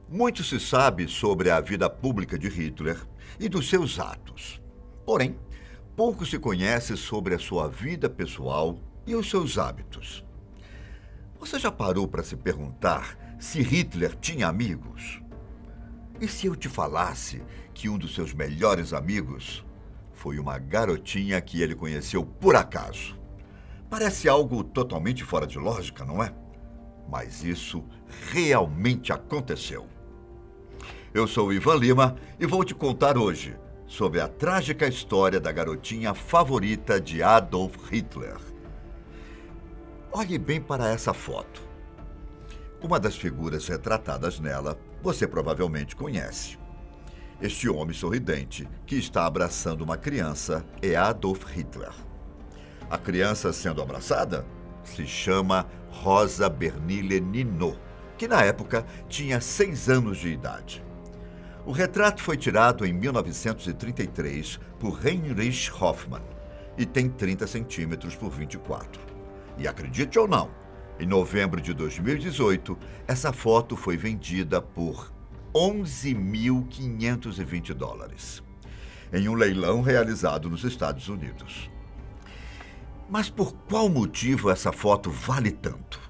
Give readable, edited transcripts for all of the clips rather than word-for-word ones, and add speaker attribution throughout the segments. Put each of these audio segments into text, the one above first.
Speaker 1: Muito se sabe sobre a vida pública de Hitler e dos seus atos. Porém, pouco se conhece sobre a sua vida pessoal e os seus hábitos. Você já parou para se perguntar se Hitler tinha amigos? E se eu te falasse que um dos seus melhores amigos foi uma garotinha que ele conheceu por acaso? Parece algo totalmente fora de lógica, não é? Mas isso realmente aconteceu. Eu sou o Ivan Lima e vou te contar hoje sobre a trágica história da garotinha favorita de Adolf Hitler. Olhe bem para essa foto. Uma das figuras retratadas nela você provavelmente conhece. Este homem sorridente que está abraçando uma criança é Adolf Hitler. A criança sendo abraçada se chama Rosa Bernille Ninot, que na época tinha 6 anos de idade. O retrato foi tirado em 1933 por Heinrich Hoffmann e tem 30 centímetros por 24. E acredite ou não, em novembro de 2018, essa foto foi vendida por $11.520 em um leilão realizado nos Estados Unidos. Mas por qual motivo essa foto vale tanto?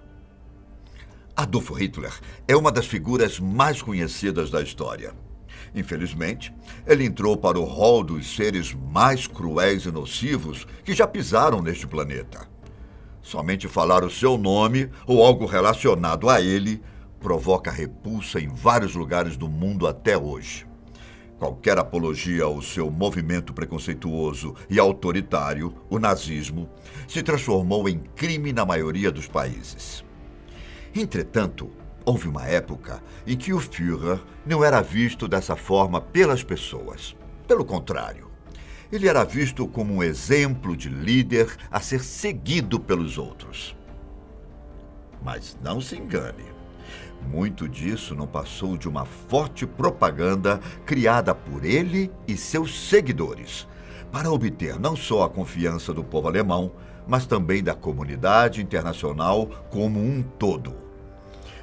Speaker 1: Adolf Hitler é uma das figuras mais conhecidas da história. Infelizmente, ele entrou para o rol dos seres mais cruéis e nocivos que já pisaram neste planeta. Somente falar o seu nome ou algo relacionado a ele provoca repulsa em vários lugares do mundo até hoje. Qualquer apologia ao seu movimento preconceituoso e autoritário, o nazismo, se transformou em crime na maioria dos países. Entretanto, houve uma época em que o Führer não era visto dessa forma pelas pessoas. Pelo contrário, ele era visto como um exemplo de líder a ser seguido pelos outros. Mas não se engane. Muito disso não passou de uma forte propaganda criada por ele e seus seguidores, para obter não só a confiança do povo alemão, mas também da comunidade internacional como um todo.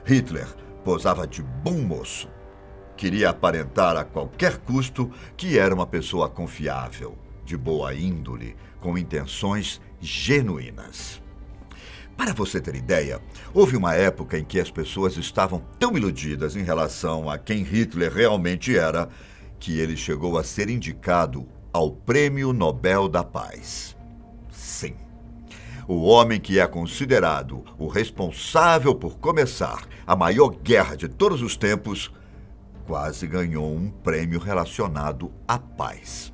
Speaker 1: Hitler posava de bom moço. Queria aparentar a qualquer custo que era uma pessoa confiável, de boa índole, com intenções genuínas. Para você ter ideia, houve uma época em que as pessoas estavam tão iludidas em relação a quem Hitler realmente era, que ele chegou a ser indicado ao Prêmio Nobel da Paz. Sim, o homem que é considerado o responsável por começar a maior guerra de todos os tempos, quase ganhou um prêmio relacionado à paz.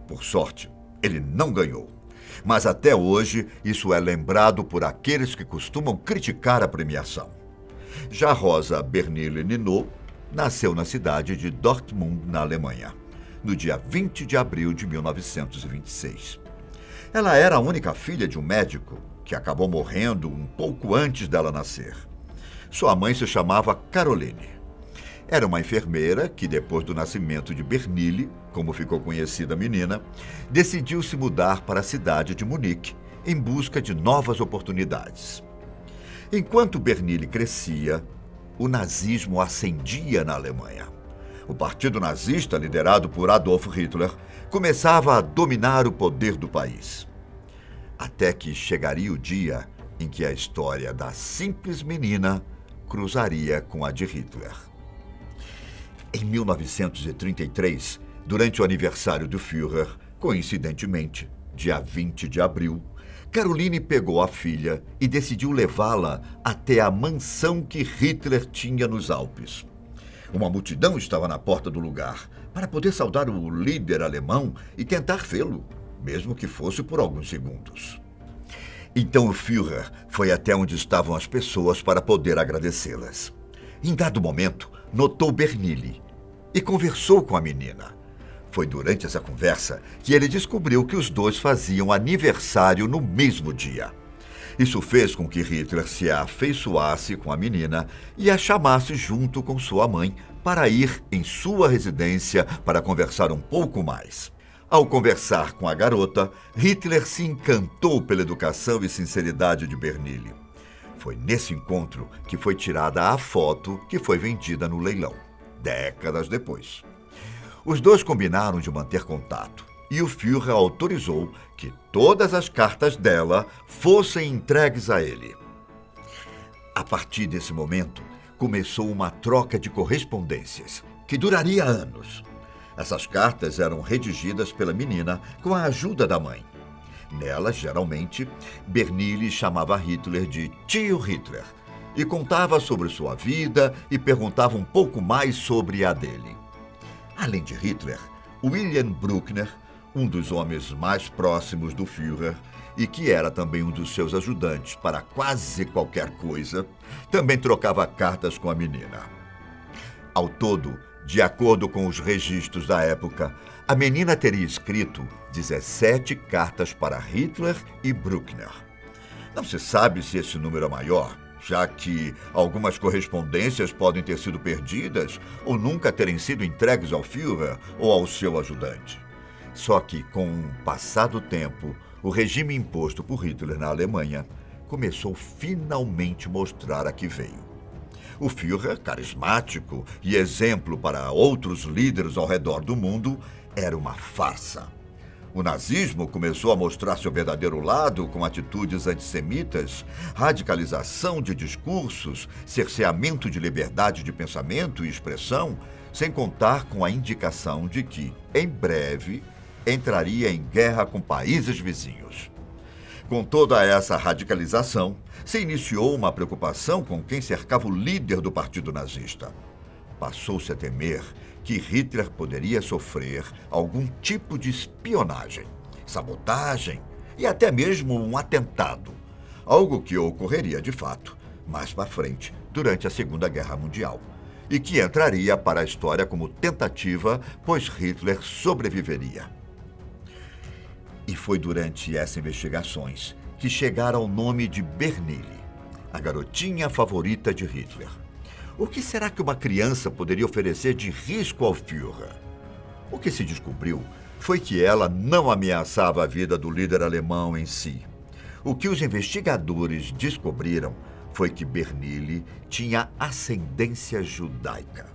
Speaker 1: Por sorte, ele não ganhou. Mas até hoje, isso é lembrado por aqueles que costumam criticar a premiação. Já Rosa Bernille Ninot nasceu na cidade de Dortmund, na Alemanha, no dia 20 de abril de 1926. Ela era a única filha de um médico que acabou morrendo um pouco antes dela nascer. Sua mãe se chamava Caroline. Era uma enfermeira que, depois do nascimento de Bernille, como ficou conhecida a menina, decidiu se mudar para a cidade de Munique em busca de novas oportunidades. Enquanto Bernille crescia, o nazismo ascendia na Alemanha. O partido nazista, liderado por Adolf Hitler, começava a dominar o poder do país. Até que chegaria o dia em que a história da simples menina cruzaria com a de Hitler. Em 1933, durante o aniversário do Führer, coincidentemente, dia 20 de abril, Caroline pegou a filha e decidiu levá-la até a mansão que Hitler tinha nos Alpes. Uma multidão estava na porta do lugar para poder saudar o líder alemão e tentar vê-lo, mesmo que fosse por alguns segundos. Então o Führer foi até onde estavam as pessoas para poder agradecê-las. Em dado momento, notou Bernille e conversou com a menina. Foi durante essa conversa que ele descobriu que os dois faziam aniversário no mesmo dia. Isso fez com que Hitler se afeiçoasse com a menina e a chamasse junto com sua mãe para ir em sua residência para conversar um pouco mais. Ao conversar com a garota, Hitler se encantou pela educação e sinceridade de Bernille. Foi nesse encontro que foi tirada a foto que foi vendida no leilão, décadas depois. Os dois combinaram de manter contato e o Führer autorizou que todas as cartas dela fossem entregues a ele. A partir desse momento, começou uma troca de correspondências, que duraria anos. Essas cartas eram redigidas pela menina com a ajuda da mãe. Nelas, geralmente, Bernini chamava Hitler de tio Hitler e contava sobre sua vida e perguntava um pouco mais sobre a dele. Além de Hitler, William Bruckner, um dos homens mais próximos do Führer e que era também um dos seus ajudantes para quase qualquer coisa, também trocava cartas com a menina. Ao todo, de acordo com os registros da época, a menina teria escrito 17 cartas para Hitler e Bruckner. Não se sabe se esse número é maior, já que algumas correspondências podem ter sido perdidas ou nunca terem sido entregues ao Führer ou ao seu ajudante. Só que, com o passar do tempo, o regime imposto por Hitler na Alemanha começou finalmente a mostrar a que veio. O Führer, carismático e exemplo para outros líderes ao redor do mundo, era uma farsa. O nazismo começou a mostrar seu verdadeiro lado com atitudes antissemitas, radicalização de discursos, cerceamento de liberdade de pensamento e expressão, sem contar com a indicação de que, em breve, entraria em guerra com países vizinhos. Com toda essa radicalização, se iniciou uma preocupação com quem cercava o líder do partido nazista. Passou-se a temer que Hitler poderia sofrer algum tipo de espionagem, sabotagem e até mesmo um atentado, algo que ocorreria de fato mais para frente, durante a Segunda Guerra Mundial, e que entraria para a história como tentativa, pois Hitler sobreviveria. E foi durante essas investigações que chegaram ao nome de Bernini, a garotinha favorita de Hitler. O que será que uma criança poderia oferecer de risco ao Führer? O que se descobriu foi que ela não ameaçava a vida do líder alemão em si. O que os investigadores descobriram foi que Bernini tinha ascendência judaica.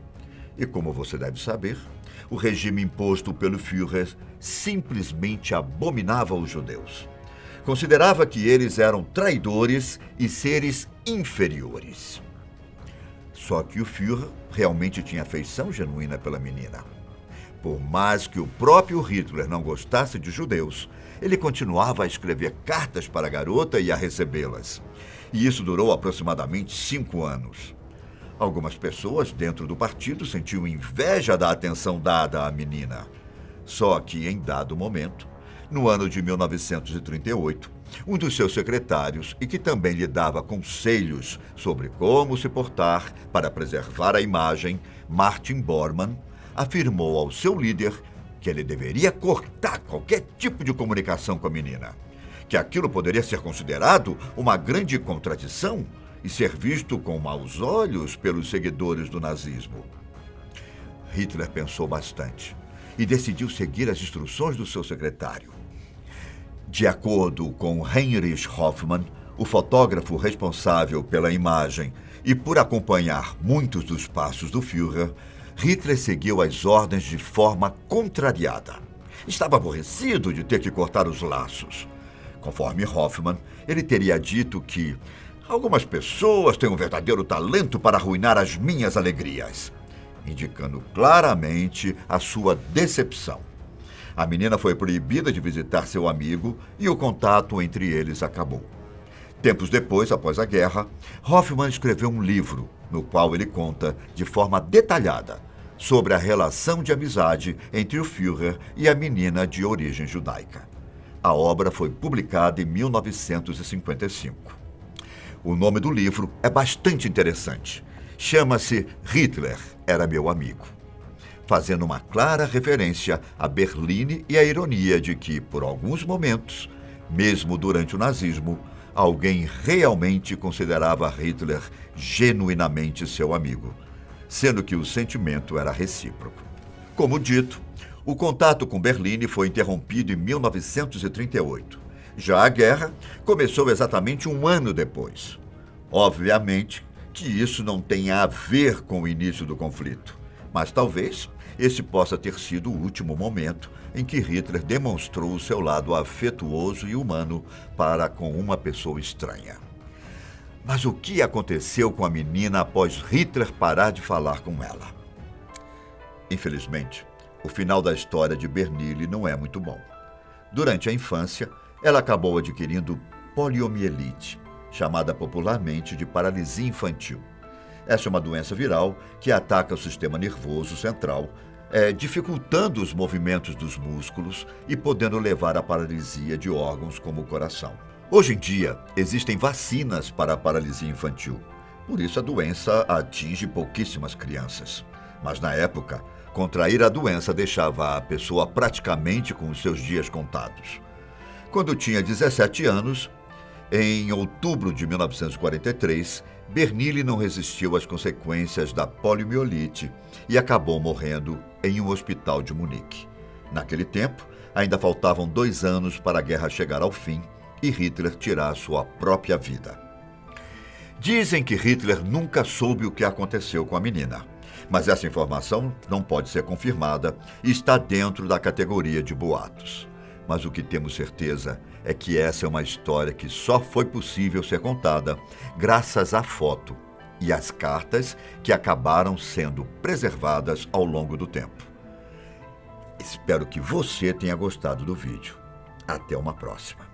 Speaker 1: E como você deve saber, o regime imposto pelo Führer simplesmente abominava os judeus. Considerava que eles eram traidores e seres inferiores. Só que o Führer realmente tinha afeição genuína pela menina. Por mais que o próprio Hitler não gostasse de judeus, ele continuava a escrever cartas para a garota e a recebê-las. E isso durou aproximadamente 5 anos. Algumas pessoas dentro do partido sentiam inveja da atenção dada à menina. Só que, em dado momento, no ano de 1938, um dos seus secretários, e que também lhe dava conselhos sobre como se portar para preservar a imagem, Martin Bormann, afirmou ao seu líder que ele deveria cortar qualquer tipo de comunicação com a menina, que aquilo poderia ser considerado uma grande contradição e ser visto com maus olhos pelos seguidores do nazismo. Hitler pensou bastante e decidiu seguir as instruções do seu secretário. De acordo com Heinrich Hoffmann, o fotógrafo responsável pela imagem e por acompanhar muitos dos passos do Führer, Hitler seguiu as ordens de forma contrariada. Estava aborrecido de ter que cortar os laços. Conforme Hoffmann, ele teria dito que algumas pessoas têm um verdadeiro talento para arruinar as minhas alegrias, indicando claramente a sua decepção. A menina foi proibida de visitar seu amigo e o contato entre eles acabou. Tempos depois, após a guerra, Hoffmann escreveu um livro no qual ele conta de forma detalhada sobre a relação de amizade entre o Führer e a menina de origem judaica. A obra foi publicada em 1955. O nome do livro é bastante interessante. Chama-se Hitler era meu amigo, fazendo uma clara referência a Berlim e a ironia de que, por alguns momentos, mesmo durante o nazismo, alguém realmente considerava Hitler genuinamente seu amigo, sendo que o sentimento era recíproco. Como dito, o contato com Berlim foi interrompido em 1938. Já a guerra começou exatamente um ano depois. Obviamente que isso não tem a ver com o início do conflito, mas talvez esse possa ter sido o último momento em que Hitler demonstrou o seu lado afetuoso e humano para com uma pessoa estranha. Mas o que aconteceu com a menina após Hitler parar de falar com ela? Infelizmente, o final da história de Bernille não é muito bom. Durante a infância, ela acabou adquirindo poliomielite, chamada popularmente de paralisia infantil. Essa é uma doença viral que ataca o sistema nervoso central, dificultando os movimentos dos músculos e podendo levar à paralisia de órgãos como o coração. Hoje em dia, existem vacinas para a paralisia infantil, por isso a doença atinge pouquíssimas crianças. Mas na época, contrair a doença deixava a pessoa praticamente com os seus dias contados. Quando tinha 17 anos, em outubro de 1943, Bernille não resistiu às consequências da poliomielite e acabou morrendo em um hospital de Munique. Naquele tempo, ainda faltavam 2 anos para a guerra chegar ao fim e Hitler tirar sua própria vida. Dizem que Hitler nunca soube o que aconteceu com a menina, mas essa informação não pode ser confirmada e está dentro da categoria de boatos. Mas o que temos certeza é que essa é uma história que só foi possível ser contada graças à foto e às cartas que acabaram sendo preservadas ao longo do tempo. Espero que você tenha gostado do vídeo. Até uma próxima.